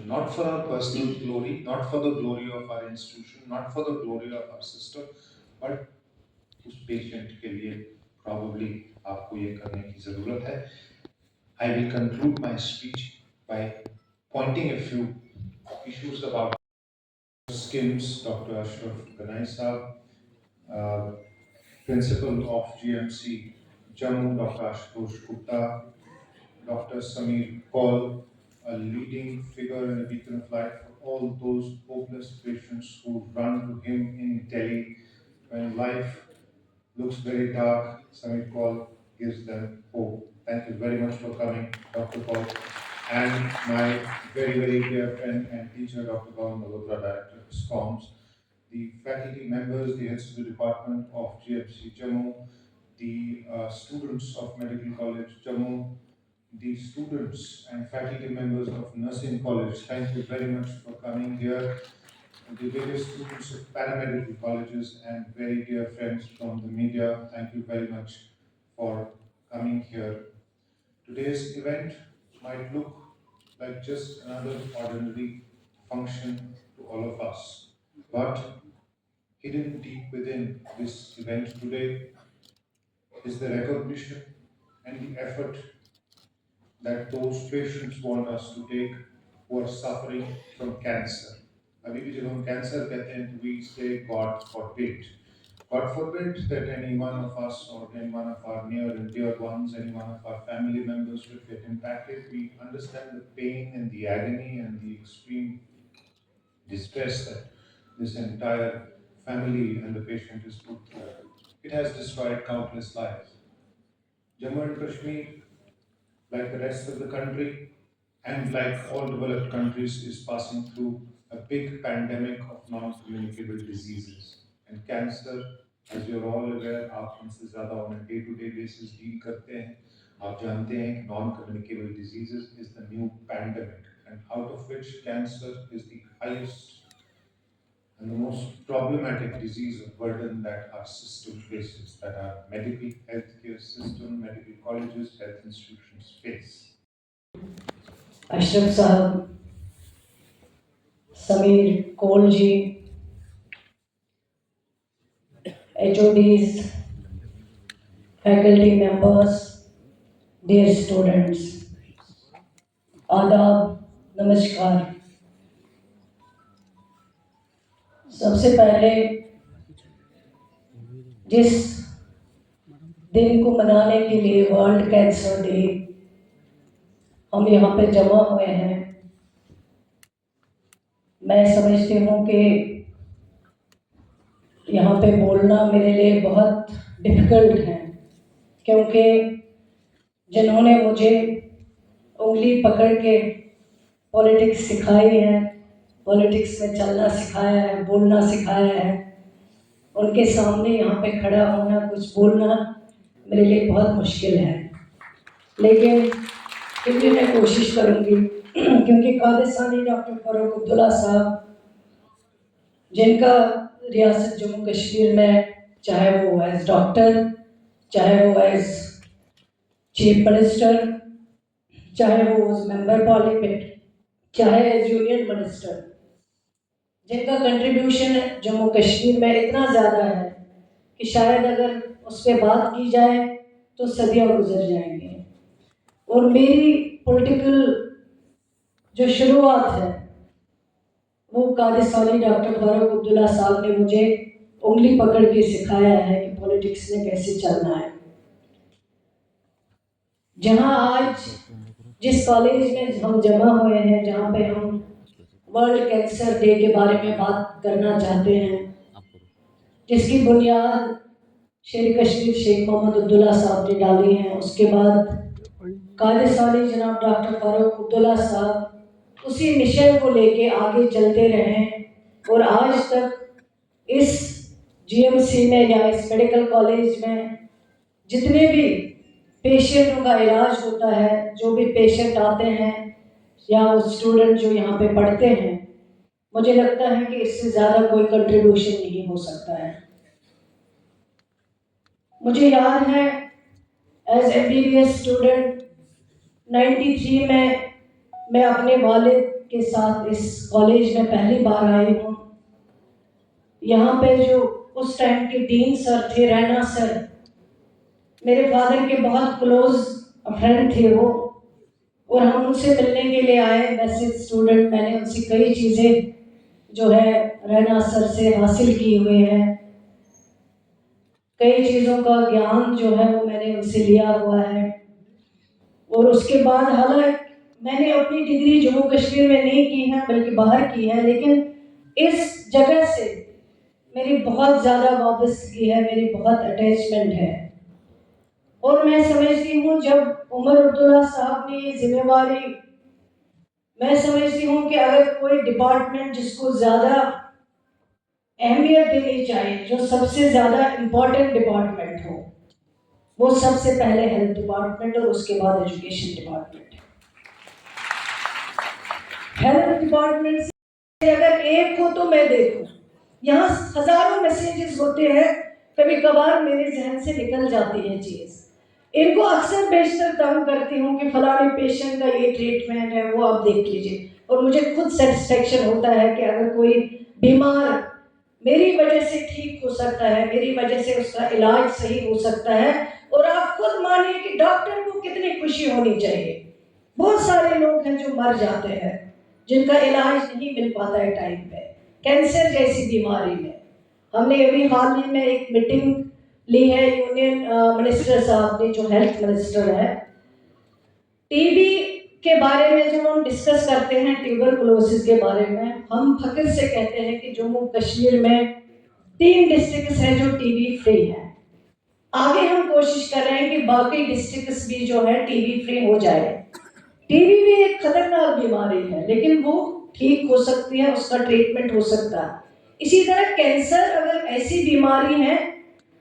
institution, not for our personal glory, not for the glory of our institution, not for the glory of our system, but उस patient के लिए probably आपको ये करने की ज़रूरत है. I will conclude my speech by pointing a few issues about SKIMS, Dr. Ashraf Ganai Saab, Principal of GMC Jammu, Dr. Ashutosh Gupta, Dr. Samir Kaul, a leading figure in the beacon of light for all those hopeless patients who run to him in Delhi when life looks very dark. Samir Kaul gives them hope. Thank you very much for coming, Dr. Kaul. And my very, very dear friend and teacher, Dr. Pawan Malhotra, Director of SCOMS, the faculty members, the heads of the Department of GMC Jammu, the students of Medical College Jammu, the students and faculty members of Nursing College, thank you very much for coming here. The various students of paramedical colleges and very dear friends from the media, thank you very much for coming here. Today's event might look like just another ordinary function to all of us, but hidden deep within this event today is the recognition and the effort that those patients want us to take who are suffering from cancer. अभी भी जब हम cancer कहते हैं तो we say God forbid. God forbid that any one of us or any one of our near and dear ones, any one of our family members would get impacted. We understand the pain and the agony and the extreme distress that this entire family and the patient is put through. It has destroyed countless lives. Jammu and Kashmir, like the rest of the country, and like all developed countries, is passing through a big pandemic of non-communicable diseases. And cancer, as you're all aware, आप इनसे ज़्यादा on a day-to-day basis deal करते हैं. आप जानते हैं कि non-communicable diseases is the new pandemic, and out of which cancer is the highest and the most problematic disease of burden that our system faces, that our medical healthcare system, medical colleges, health institutions face. Ashraf साहब, समीर कौल जी, HODs, faculty members, dear students, आदाब, नमस्कार. सबसे पहले जिस दिन को मनाने के लिए वर्ल्ड कैंसर डे हम यहाँ पे जमा हुए हैं, मैं समझती हूँ कि यहाँ पे बोलना मेरे लिए बहुत डिफ़िकल्ट है, क्योंकि जिन्होंने मुझे उंगली पकड़ के पॉलिटिक्स सिखाई है, पॉलिटिक्स में चलना सिखाया है, बोलना सिखाया है, उनके सामने यहाँ पे खड़ा होना, कुछ बोलना मेरे लिए बहुत मुश्किल है. लेकिन फिर भी मैं कोशिश करूँगी, क्योंकि कादिसानी डॉक्टर फारूक अब्दुल्ला साहब, जिनका रियासत जम्मू कश्मीर में, चाहे वो एज डॉक्टर, चाहे वो एज चीफ मिनिस्टर, चाहे वो एज मेंबर पार्लियामेंट, चाहे एज यूनियन मिनिस्टर, जिनका कंट्रीब्यूशन जम्मू कश्मीर में इतना ज़्यादा है कि शायद अगर उस पर बात की जाए तो सदियाँ गुजर जाएंगी. और मेरी पॉलिटिकल जो शुरुआत है वो कादिसानी डॉक्टर फारूक अब्दुल्ला साहब ने मुझे उंगली पकड़ के सिखाया है कि पॉलिटिक्स में कैसे चलना है. जहां आज जिस कॉलेज में हम जमा हुए हैं, जहां पे हम वर्ल्ड कैंसर डे के बारे में बात करना चाहते हैं, जिसकी बुनियाद शेर कश्मीर शेख मोहम्मद अब्दुल्ला साहब ने डाली है, उसके बाद कादिसानी जनाब डॉक्टर फारूक अब्दुल्ला साहब उसी मिशन को लेके आगे चलते रहें और आज तक इस GMC में या इस मेडिकल कॉलेज में जितने भी पेशेंटों का इलाज होता है, जो भी पेशेंट आते हैं या स्टूडेंट जो यहाँ पे पढ़ते हैं, मुझे लगता है कि इससे ज़्यादा कोई कंट्रीब्यूशन नहीं हो सकता है. मुझे याद है एज MBBS स्टूडेंट 93 में मैं अपने वालिद के साथ इस कॉलेज में पहली बार आई हूँ। यहाँ पे जो उस टाइम के डीन सर थे, रैना सर, मेरे फादर के बहुत क्लोज फ्रेंड थे वो, और हम उनसे मिलने के लिए आए। वैसे स्टूडेंट, मैंने उनसे कई चीज़ें जो है रैना सर से हासिल की हुई है, कई चीज़ों का ज्ञान जो है वो मैंने उनसे लिया हुआ है। और उसके बाद हालांकि मैंने अपनी डिग्री जम्मू कश्मीर में नहीं की है बल्कि बाहर की है, लेकिन इस जगह से मेरी बहुत ज़्यादा वाबस्तगी है, मेरी बहुत अटैचमेंट है। और मैं समझती हूँ जब उमर अब्दुल्ला साहब ने ये जिम्मेवारी, मैं समझती हूँ कि अगर कोई डिपार्टमेंट जिसको ज़्यादा अहमियत देनी चाहिए, जो सबसे ज़्यादा इम्पोर्टेंट डिपार्टमेंट हो, वो सबसे पहले हेल्थ डिपार्टमेंट और उसके बाद एजुकेशन डिपार्टमेंट है। हेल्थ डिपार्टमेंट से अगर एक हो तो मैं देखूं, यहाँ हजारों मैसेजेस होते हैं, कभी कभार मेरे जहन से निकल जाती है चीज। इनको अक्सर बेशतर तंग करती हूँ कि फलाने पेशेंट का ये ट्रीटमेंट है, वो आप देख लीजिए। और मुझे खुद सेटिस्फेक्शन होता है कि अगर कोई बीमार मेरी वजह से ठीक हो सकता है, मेरी वजह से उसका इलाज सही हो सकता है। और आप खुद मानिए कि डॉक्टर को कितनी खुशी होनी चाहिए। बहुत सारे लोग हैं जो मर जाते हैं, जिनका इलाज नहीं मिल पाता है टाइम पे, कैंसर जैसी बीमारी में। हमने अभी हाल ही में एक मीटिंग ली है यूनियन मिनिस्टर साहब ने, जो हेल्थ मिनिस्टर है, टीबी के बारे में जब हम डिस्कस करते हैं, ट्यूबरकुलोसिस के बारे में, हम फख्र से कहते हैं कि जम्मू कश्मीर में 3 डिस्ट्रिक्ट्स हैं जो टीबी फ्री है। आगे हम कोशिश कर रहे हैं कि बाकी डिस्ट्रिक्ट्स भी जो है टीबी फ्री हो जाए। टीबी भी एक खतरनाक बीमारी है, लेकिन वो ठीक हो सकती है, उसका ट्रीटमेंट हो सकता है। इसी तरह कैंसर अगर ऐसी बीमारी है,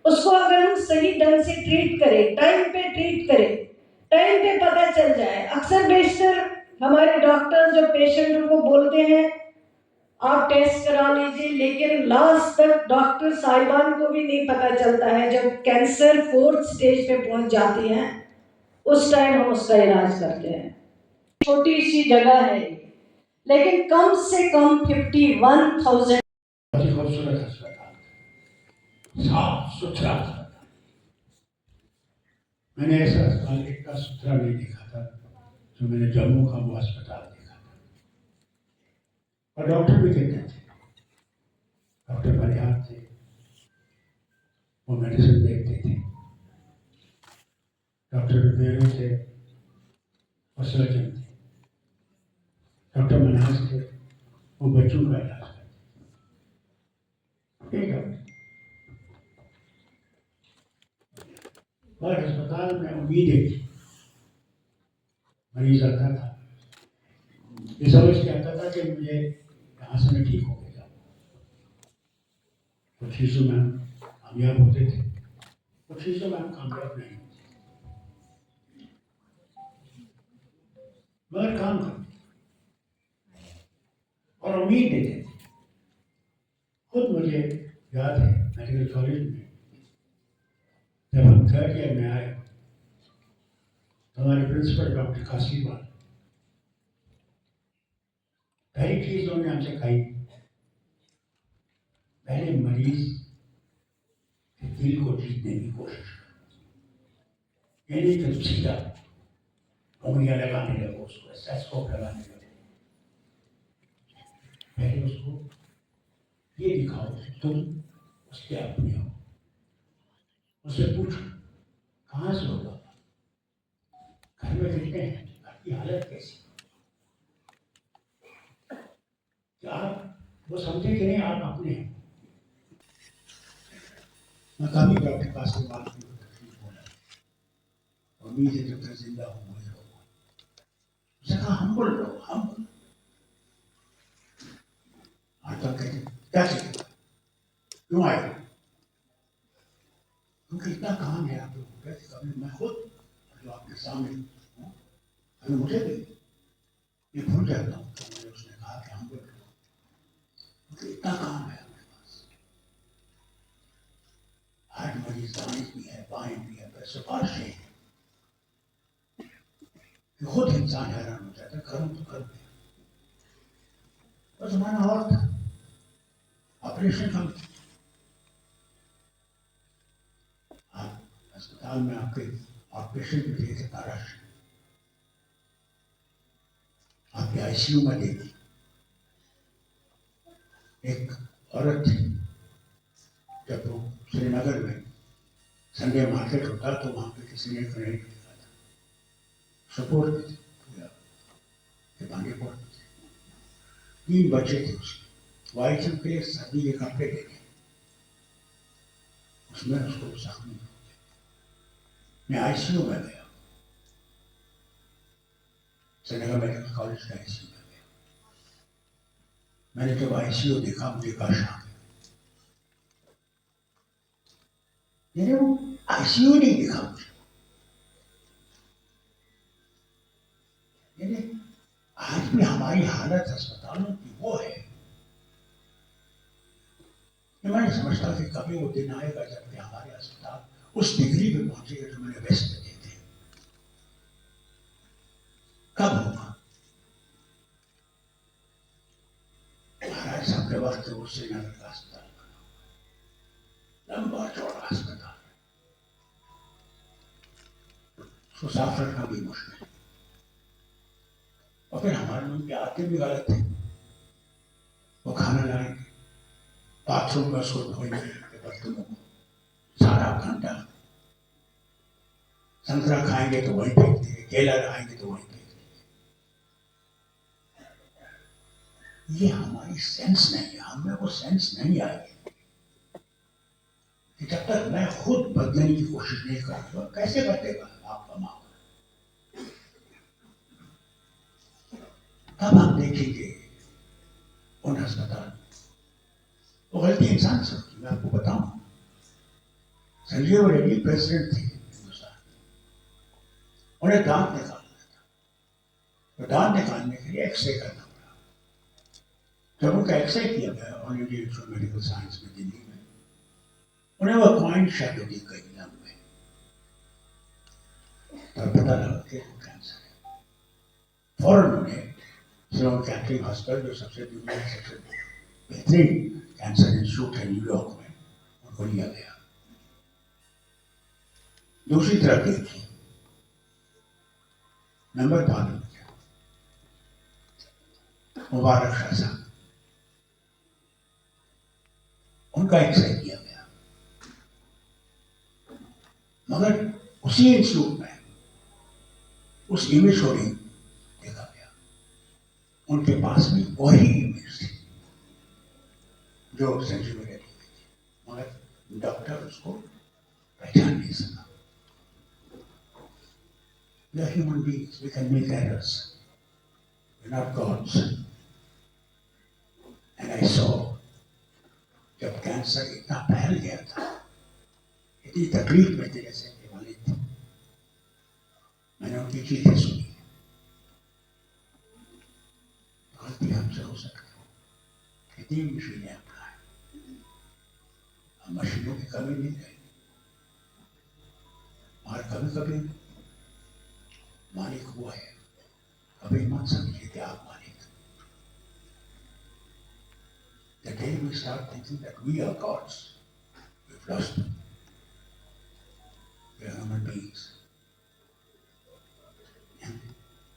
उसको अगर हम सही ढंग से ट्रीट करें, टाइम पे ट्रीट करें, टाइम पे पता चल जाए। अक्सर बेशतर हमारे डॉक्टर जो पेशेंट को बोलते हैं आप टेस्ट करा लीजिए, लेकिन लास्ट तक डॉक्टर साहिबान को भी नहीं पता चलता है। जब कैंसर 4th स्टेज पे पहुंच जाती है, उस टाइम हम उसका इलाज करते हैं। छोटी सी जगह है, लेकिन कम से कम 51,000 खूबसूरत अस्पताल, साफ सुथरा अस्पताल। मैंने ऐसा अस्पताल इतना सुथरा नहीं देखा था जो मैंने जम्मू का वो अस्पताल देखा था। और डॉक्टर भी कितने थे, डॉक्टर बलिहार थे, वो मेडिसिन देखते थे। डॉक्टर रिपेयरों थे, वो सर्जन थे। डॉक्टर मनाज थे, वो बच्चों का इलाज करते। और अस्पताल में उम्मीदें थी। मरीज आता था, ये समझ के आता था कि मुझे यहाँ से मैं ठीक हो गया। कुछ चीज़ों में हम कामयाब होते थे, कुछ चीज़ों में हम कामयाब नहीं होते, मगर काम करते और उम्मीद देते थे। खुद मुझे याद है मेडिकल कॉलेज में जब हम 3rd ईयर में आए, तो हमारे प्रिंसिपल डॉक्टर कासीवाल, पहली चीज उन्होंने हमसे कही, पहले मरीज के दिल को जीतने की कोशिश करो। ये नहीं कि सीधा उंगलियां लगाने लगो, उसको स्टेथोस्कोप लगाने लगो। पहले उसको ये दिखाओ कि तुम उसके अपने हो। उससे पूछो कहाँ से होगा, घर में रहते हैं, घर की हालत कैसी, कि आप वो समझे कि नहीं आप अपने हैं। मैं काफी डॉक्टर के पास बात की, तकलीफ हो रहा है, उम्मीद है जब तक जिंदा हूँ वही होगा। उसने कहा हम बोल रहे हो, हम आता कहते क्या चाहिए, क्यों आए, क्योंकि इतना काम है आप लोगों का, कभी मैं खुद जो आपके सामने हूँ, अभी मुझे भी ये भूल जाता हूँ। तो मैंने उसने कहा कि हम बोल रहे हो, क्योंकि इतना काम है हमारे पास। हार्ट मरीज दाएं भी है, बाएं भी है, सिफारिश है, खुद इंसान हैरान हो जाता है, करूँ तो करूँ। तो जमाना और था, ऑपरेशन कम थे। आप अस्पताल में आपके ऑपरेशन भी दिए थे 1200, आपके आईसीयू में दे दी। एक औरत थी, जब वो श्रीनगर में संडे मार्केट होता तो वहां पे किसी ने ग्रेनेड फेंका था, सपोर्ट थे के बांगीपुर में थे। 3 बच्चे थे उसके, वाइफ के लिए सर्दी के कपड़े दे दिए, उसमें उसको जख्मी हो गया। मैं आईसीयू में गया, श्रीनगर मेडिकल कॉलेज का आईसीयू में गया। मैंने जब आईसीयू देखा मुझे कहा शाम, मैंने वो आईसीयू नहीं देखा मुझे। मैंने आज भी हमारी हालत अस्पतालों की वो है, मैं समझता कि कभी वो दिन आएगा जबकि हमारे अस्पताल उस डिग्री पे पहुंचेगा जो मैंने वेस्ट में देते हैं। कब होगा? महाराज साहब के वक्त वो श्रीनगर का अस्पताल बना, लंबा चौड़ा अस्पताल, उसको साफ रखना भी मुश्किल। और फिर हमारे लोग के आते भी गलत थे, वो खाना लाएंगे, बाथरूम में उसको धोएंगे बर्तनों को सारा घंटा, संतरा खाएंगे तो वहीं फेंक देंगे, केला खाएंगे तो वहीं फेंक देंगे। ये हमारी सेंस नहीं है, हमें वो सेंस नहीं आई कि जब तक मैं खुद बदलने की कोशिश नहीं करूंगा कैसे बदलेगा आपका माहौल। तब हम देखेंगे उन अस्पताल वो गलती इंसान से होती। मैं आपको बताऊं, संजीव रेड्डी प्रेसिडेंट थे हिंदुस्तान, उन्हें दांत निकालना था, तो दांत निकालने के लिए एक्सरे करना पड़ा। जब उनका एक्सरे किया गया all India institute of medical science में दिल्ली में, उन्हें वो पॉइंट शैडो दी गई लंग में, तब पता लगा कि वो कैंसर है। फौरन उन्हें स्लोन कैथरीन हॉस्पिटल, जो सबसे दुनिया में सबसे बेहतरीन कैंसर इंस्टीट्यूट है न्यूयॉर्क में, उनको लिया गया। दूसरी तरफ देखिए, नंबर 5 मुबारक शाह साहब, उनका एक्सरे किया गया, मगर उसी इंस्टीट्यूट में उस इमेज को नहीं देखा गया। उनके पास भी वही इमेज थी जो संजीव रेड्डी की थी, मगर डॉक्टर उसको पहचान नहीं सका। We are human beings, we can make errors, we're not gods. And I saw, जब कैंसर इतना फैल गया था, इतनी तकलीफ में थे जैसे वाले थे, मैंने उनकी चीजें सुनी। गलती हमसे हो सकती है, कितनी मशीनें अपनाएं, हम मशीनों की कमी नहीं रहेगी, और कभी कभी मालिक हुआ है, कभी मत समझिए कि आप मालिक। The day we start thinking that we are gods, we've lost them. We are human beings. And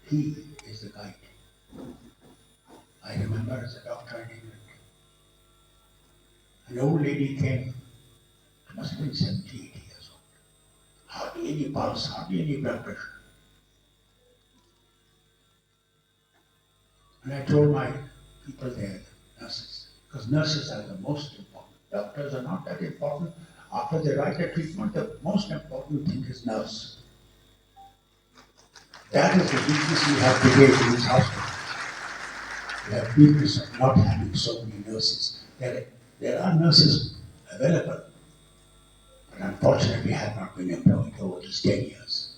He is the guide. I remember as a doctor in England, an old lady came, she must have been 70, 80 years old. Hardly any pulse, hardly any blood pressure. And I told my people there, nurses, because nurses are the most important. Doctors are not that important. After they write a treatment, the most important thing is nurse. That is the weakness we have today in this hospital. We have weakness of not having so many nurses. There are nurses available, but unfortunately have not been employed over these 10 years.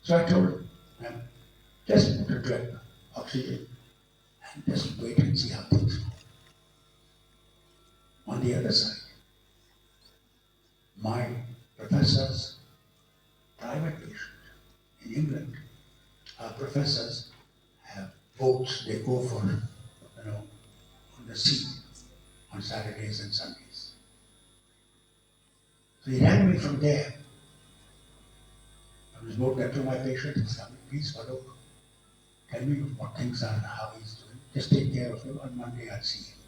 So I told them, ma'am, just put a drip, oxygen, and just wait and see how things go. On the other side, my professor's private patient in England, our professors have boats they go for, on the sea on Saturdays and Sundays. So he rang me from there. I was wrote that to my patient and said, please follow. Tell me what things are and how he's doing. Just take care of him. On Monday I'll see him.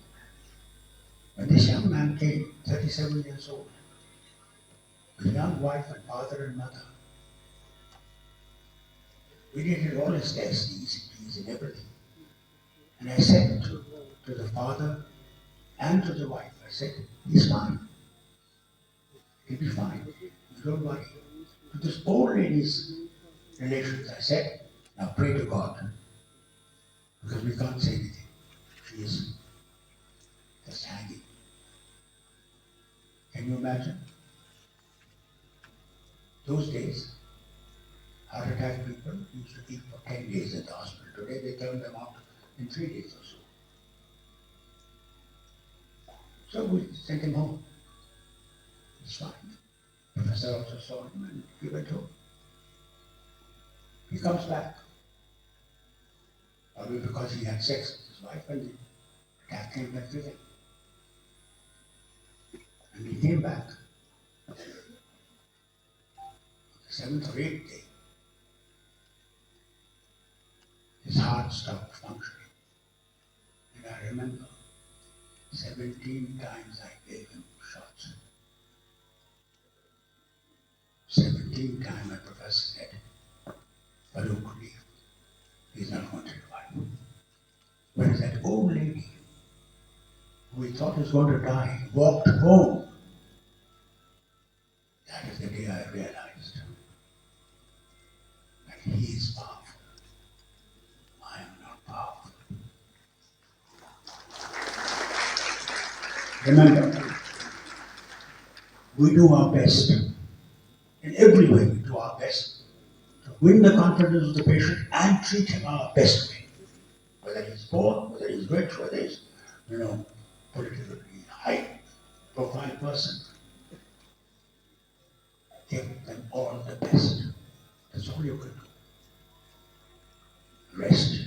When this young man came, 37 years old, with a young wife and father and mother, we did all his tests, ECGs and everything. And I said to the father and to the wife, I said, he's fine. He'll be fine. You don't worry. To this old lady's relations, I said, now pray to God. Because we can't say anything. She is just hanging. Can you imagine? Those days, heart attack people used to keep for 10 days at the hospital. Today they turn them out in 3 days or so. So we sent him home. It's fine. Professor also saw him and he went home. He comes back. Probably because he had sex with his wife and the attack came back with him. And he came back. The 7th or 8th day, his heart stopped functioning. And I remember 17 times I gave him shots. 17 times my professor said, Farooq, leave. He's not going to revive. Whereas that old lady, who we thought was going to die, walked home. That is the day I realized that he is powerful. I am not powerful. Remember, we do our best. In every way, we do our best to win the confidence of the patient and treat him our best way. Whether he's poor, whether he's rich, whether he's, politically high profile person. Give them all the best. That's all you can do. Rest